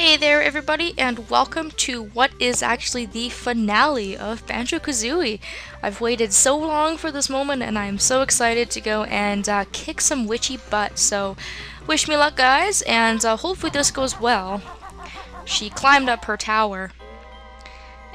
Hey there everybody, and welcome to what is actually the finale of Banjo-Kazooie. I've waited so long for this moment and I'm so excited to go and kick some witchy butt, so wish me luck guys, and hopefully this goes well. She climbed up her tower,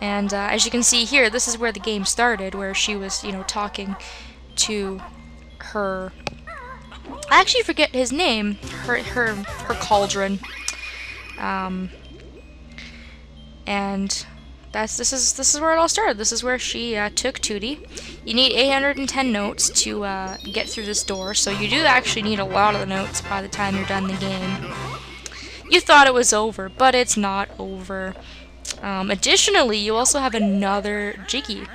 and as you can see here, this is where the game started, where she was, talking to her... I actually forget his name, her cauldron. And this is where it all started. This is where she took Tootie. You need 810 notes to get through this door, so you do actually need a lot of the notes by the time you're done the game. You thought it was over, but it's not over. Additionally, you also have another Jiggy.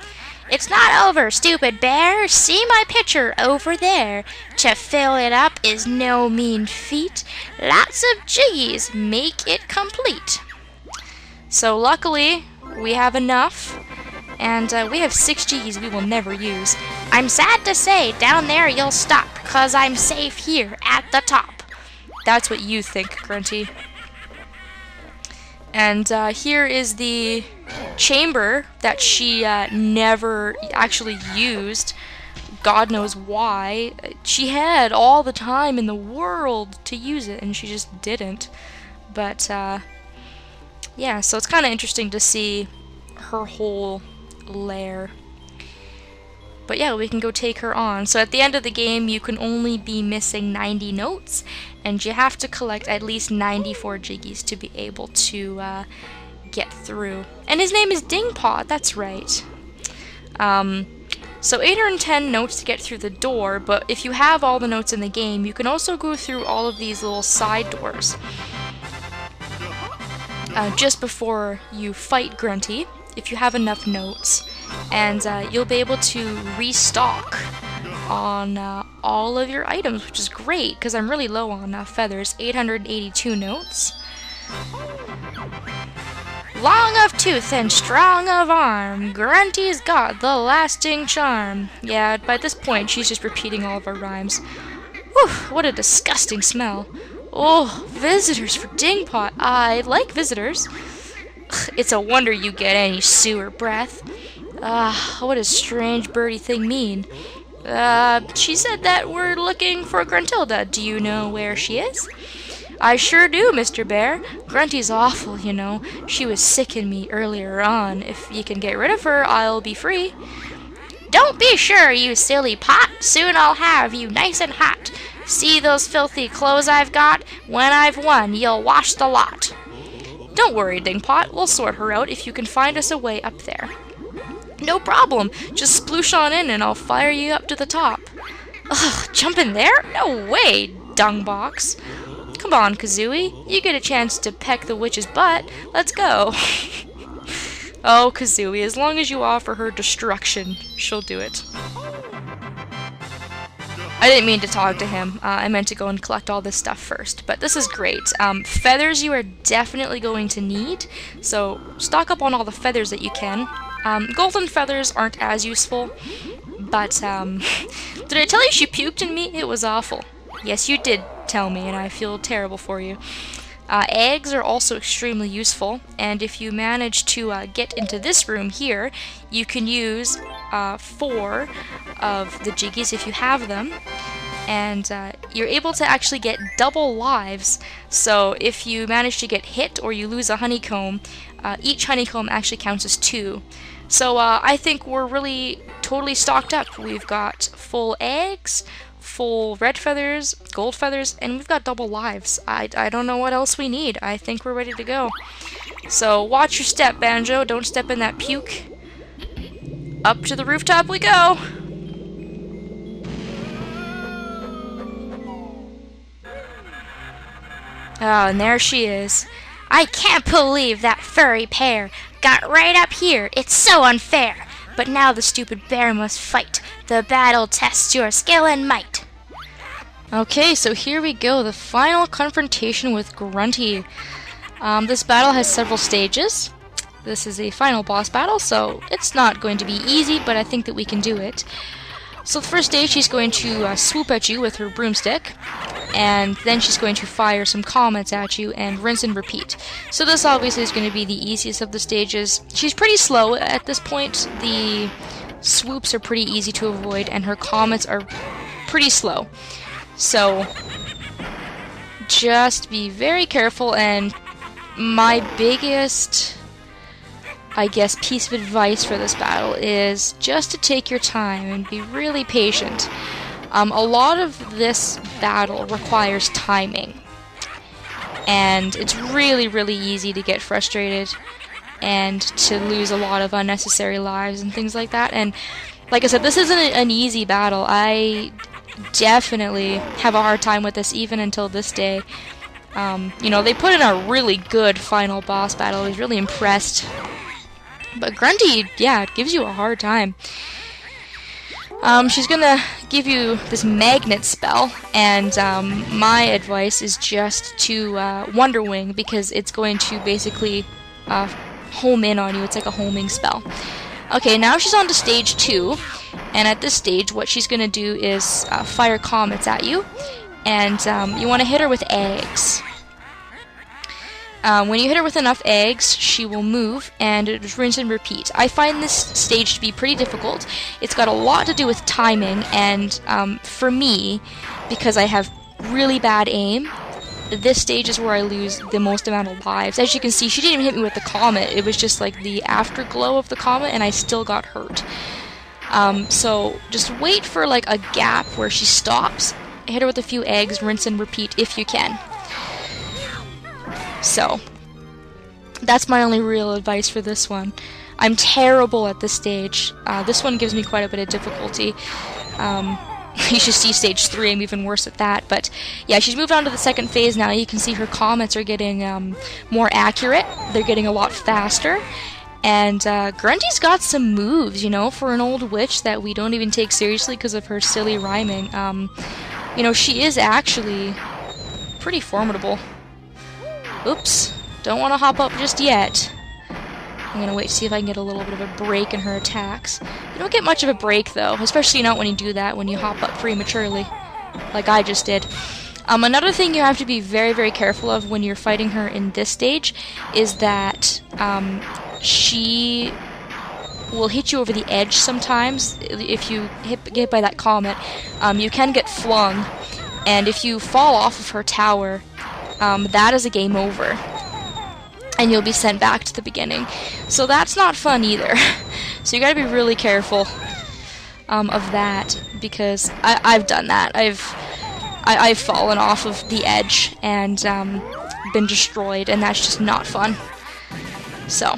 It's not over, stupid bear. See my picture over there. To fill it up is no mean feat. Lots of Jiggies make it complete. So luckily, we have enough, and we have 6 Jiggies we will never use. I'm sad to say, down there you'll stop, 'cause I'm safe here at the top. That's what you think, Grunty. And here is the chamber that she never actually used. God knows why. She had all the time in the world to use it, and she just didn't. But, yeah, so it's kind of interesting to see her whole lair. But yeah, we can go take her on. So at the end of the game, you can only be missing 90 notes, and you have to collect at least 94 Jiggies to be able to get through. And his name is Dingpot, that's right. So 810 notes to get through the door, but if you have all the notes in the game, you can also go through all of these little side doors. Just before you fight Grunty, if you have enough notes, and you'll be able to restock on all of your items, which is great, because I'm really low on feathers. 882 notes. Long of tooth and strong of arm, Grunty's got the lasting charm. Yeah, by this point, she's just repeating all of our rhymes. Whew, what a disgusting smell. Oh, visitors for Dingpot. I like visitors. It's a wonder you get any sewer breath. What does strange birdie thing mean? She said that we're looking for Gruntilda. Do you know where she is? I sure do, Mr. Bear. Grunty's awful, you know. She was sicking me earlier on. If you can get rid of her, I'll be free. Don't be sure, you silly pot. Soon I'll have you nice and hot. See those filthy clothes I've got? When I've won, you'll wash the lot. Don't worry, Dingpot. We'll sort her out if you can find us a way up there. No problem. Just sploosh on in and I'll fire you up to the top. Ugh, jump in there? No way, dungbox. Come on, Kazooie. You get a chance to peck the witch's butt. Let's go. Oh, Kazooie, as long as you offer her destruction, she'll do it. I didn't mean to talk to him. I meant to go and collect all this stuff first. But this is great. Feathers you are definitely going to need, so stock up on all the feathers that you can. Golden feathers aren't as useful, but did I tell you she puked in me? It was awful. Yes, you did tell me, and I feel terrible for you. Eggs are also extremely useful, and if you manage to get into this room here, you can use 4 of the Jiggies if you have them, and you're able to actually get double lives. So if you manage to get hit or you lose a honeycomb, each honeycomb actually counts as 2. So I think we're really totally stocked up. We've got full eggs, full red feathers, gold feathers, and we've got double lives. I don't know what else we need. I think we're ready to go. So watch your step, Banjo. Don't step in that puke. Up to the rooftop we go. Oh, and there she is. I can't believe that furry pair got right up here. It's so unfair. But now the stupid bear must fight. The battle tests your skill and might. Okay, so here we go. The final confrontation with Grunty. This battle has several stages. This is a final boss battle, so it's not going to be easy, but I think that we can do it. So the first stage, she's going to swoop at you with her broomstick, and then she's going to fire some comets at you and rinse and repeat. So this obviously is going to be the easiest of the stages. She's pretty slow at this point. The swoops are pretty easy to avoid, and her comets are pretty slow. So just be very careful, and my biggest, I guess, piece of advice for this battle is just to take your time and be really patient. A lot of this battle requires timing, and it's really, really easy to get frustrated and to lose a lot of unnecessary lives and things like that. And like I said, this isn't an easy battle. I definitely have a hard time with this even until this day. You know, they put in a really good final boss battle. I was really impressed. But Grunty, yeah, it gives you a hard time. She's gonna give you this magnet spell, and my advice is just to Wonder Wing, because it's going to basically home in on you. It's like a homing spell. Okay, now she's on to stage 2, and at this stage what she's gonna do is fire comets at you, and you want to hit her with eggs. When you hit her with enough eggs, she will move, and just rinse and repeat. I find this stage to be pretty difficult. It's got a lot to do with timing, and for me, because I have really bad aim, this stage is where I lose the most amount of lives. As you can see, she didn't even hit me with the comet. It was just like the afterglow of the comet, and I still got hurt. So just wait for like a gap where she stops, hit her with a few eggs, rinse and repeat if you can. So, that's my only real advice for this one. I'm terrible at this stage. This one gives me quite a bit of difficulty. You should see stage 3, I'm even worse at that. But yeah, she's moved on to the second phase now. You can see her comets are getting more accurate. They're getting a lot faster. And Grunty's got some moves, you know, for an old witch that we don't even take seriously because of her silly rhyming. You know, she is actually pretty formidable. Oops, don't want to hop up just yet. I'm gonna wait to see if I can get a little bit of a break in her attacks. You don't get much of a break though, especially not when you do that, when you hop up prematurely, like I just did. Another thing you have to be very, very careful of when you're fighting her in this stage is that she will hit you over the edge sometimes. If you get hit by that comet, you can get flung, and if you fall off of her tower, that is a game over, and you'll be sent back to the beginning. So that's not fun either. So you gotta be really careful of that, because I've done that. I've fallen off of the edge and been destroyed, and that's just not fun. So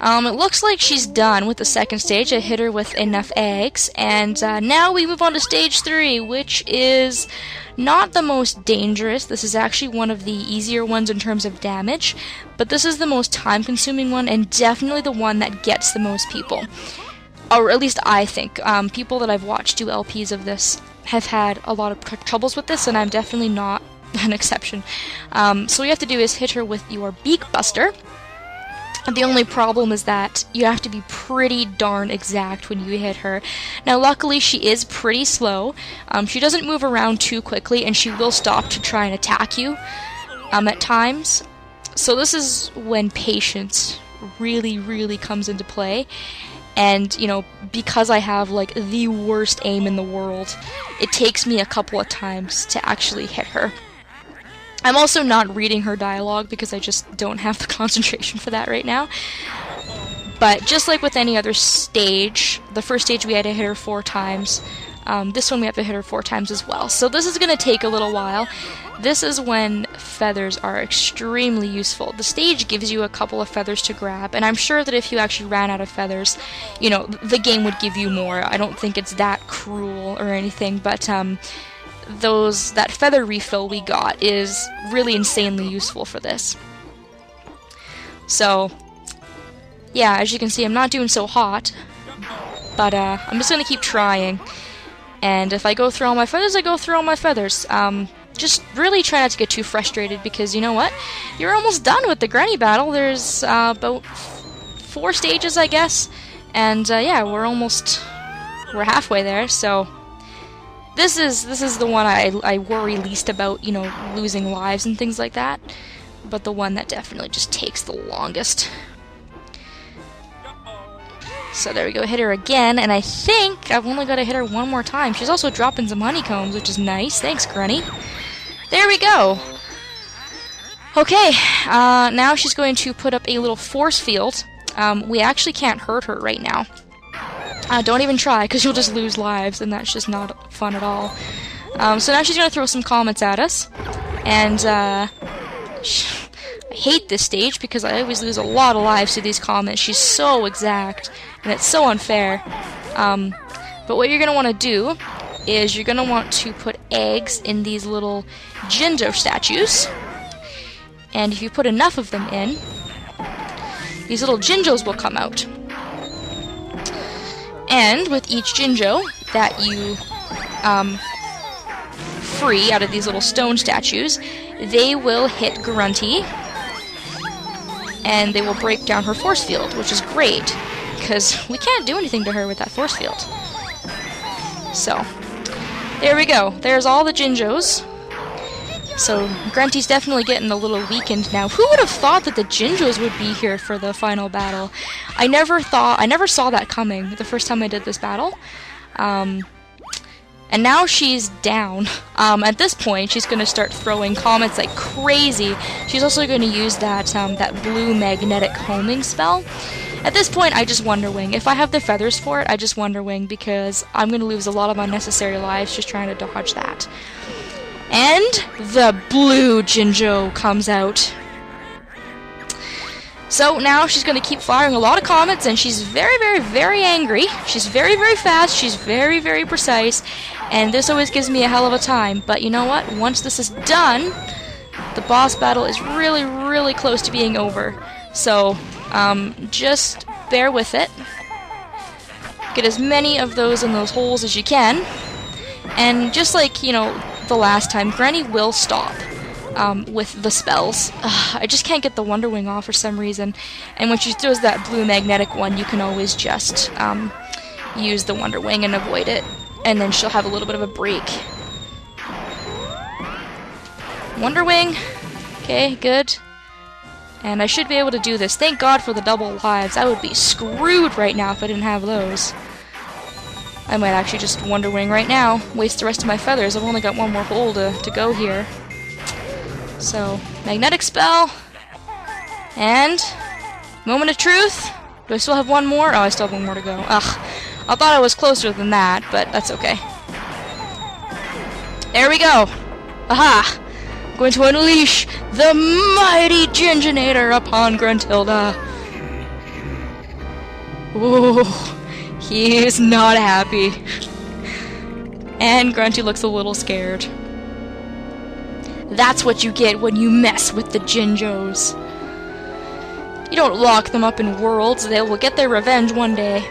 it looks like she's done with the second stage. I hit her with enough eggs, and now we move on to stage 3, which is not the most dangerous. This is actually one of the easier ones in terms of damage, but this is the most time-consuming one, and definitely the one that gets the most people. Or at least I think. People that I've watched do LPs of this have had a lot of troubles with this, and I'm definitely not an exception. So what you have to do is hit her with your Beak Buster. The only problem is that you have to be pretty darn exact when you hit her. Now luckily she is pretty slow. She doesn't move around too quickly, and she will stop to try and attack you at times. So this is when patience really, really comes into play. And, you know, because I have like the worst aim in the world, it takes me a couple of times to actually hit her. I'm also not reading her dialogue because I just don't have the concentration for that right now. But just like with any other stage, the first stage we had to hit her 4 times. This one we have to hit her 4 times as well. So this is going to take a little while. This is when feathers are extremely useful. The stage gives you a couple of feathers to grab, and I'm sure that if you actually ran out of feathers, you know, the game would give you more. I don't think it's that cruel or anything, but that feather refill we got is really insanely useful for this. So yeah, as you can see, I'm not doing so hot, but I'm just gonna keep trying, and if I go through all my feathers, I go through all my feathers. Just really try not to get too frustrated, because you know what? You're almost done with the Grunty battle. There's about 4 stages, I guess, and yeah, we're almost we're halfway there, so this is the one I worry least about, you know, losing lives and things like that, but the one that definitely just takes the longest. So there we go, hit her again, and I think I've only got to hit her one more time. She's also dropping some honeycombs, which is nice. Thanks, Grunty. There we go. Okay, now she's going to put up a little force field. We actually can't hurt her right now. Don't even try, because you'll just lose lives, and that's just not fun at all. So now she's going to throw some comets at us, and I hate this stage because I always lose a lot of lives to these comets. She's so exact, and it's so unfair. But what you're going to want to do is you're going to want to put eggs in these little Jinjo statues, and if you put enough of them in, these little Jinjos will come out. And with each Jinjo that you free out of these little stone statues, they will hit Grunty, and they will break down her force field, which is great, because we can't do anything to her with that force field. So, there we go. There's all the Jinjos. So, Grunty's definitely getting a little weakened now. Who would have thought that the Jinjos would be here for the final battle? I never saw that coming the first time I did this battle. And now she's down. At this point, she's going to start throwing comets like crazy. She's also going to use that that blue magnetic homing spell. At this point, I just Wonder Wing. If I have the feathers for it, I just Wonder Wing, because I'm going to lose a lot of unnecessary lives just trying to dodge that. And the blue Jinjo comes out. So now she's going to keep firing a lot of comets, and she's very, very, very angry. She's very, very fast. She's very, very precise. And this always gives me a hell of a time. But you know what? Once this is done, the boss battle is really, really close to being over. So, just bear with it. Get as many of those in those holes as you can. And just like, you know, the last time, Granny will stop with the spells. I just can't get the Wonder Wing off for some reason. And when she throws that blue magnetic one, you can always just use the Wonder Wing and avoid it. And then she'll have a little bit of a break. Wonder Wing. Okay, good. And I should be able to do this. Thank God for the double lives. I would be screwed right now if I didn't have those. I might actually just Wonder Wing right now. Waste the rest of my feathers. I've only got one more hole to go here. So, magnetic spell. And moment of truth. Do I still have one more? Oh, I still have one more to go. Ugh. I thought I was closer than that, but that's okay. There we go. Aha! I'm going to unleash the mighty Ginginator upon Gruntilda. Ooh, he is not happy. And Grunty looks a little scared. That's what you get when you mess with the Jinjos. You don't lock them up in worlds. They will get their revenge one day.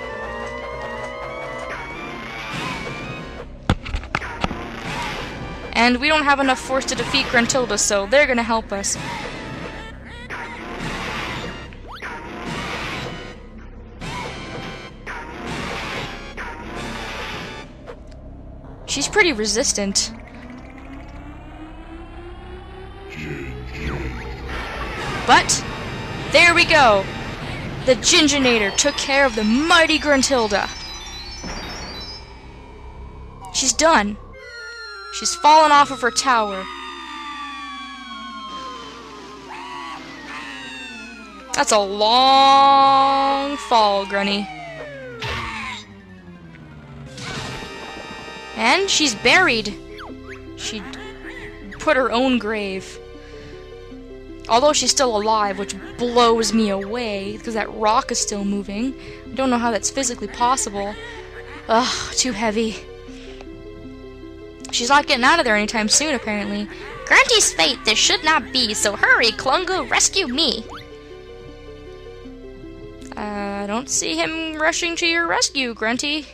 And we don't have enough force to defeat Gruntilda, so they're gonna help us. She's pretty resistant. But, there we go! The Ginginator took care of the mighty Gruntilda. She's done. She's fallen off of her tower. That's a long fall, Grunty. And she's buried. She put her own grave. Although she's still alive, which blows me away, because that rock is still moving. I don't know how that's physically possible. Ugh, too heavy. She's not getting out of there anytime soon, apparently. Grunty's fate this should not be, so hurry, Klungu, rescue me! I don't see him rushing to your rescue, Grunty.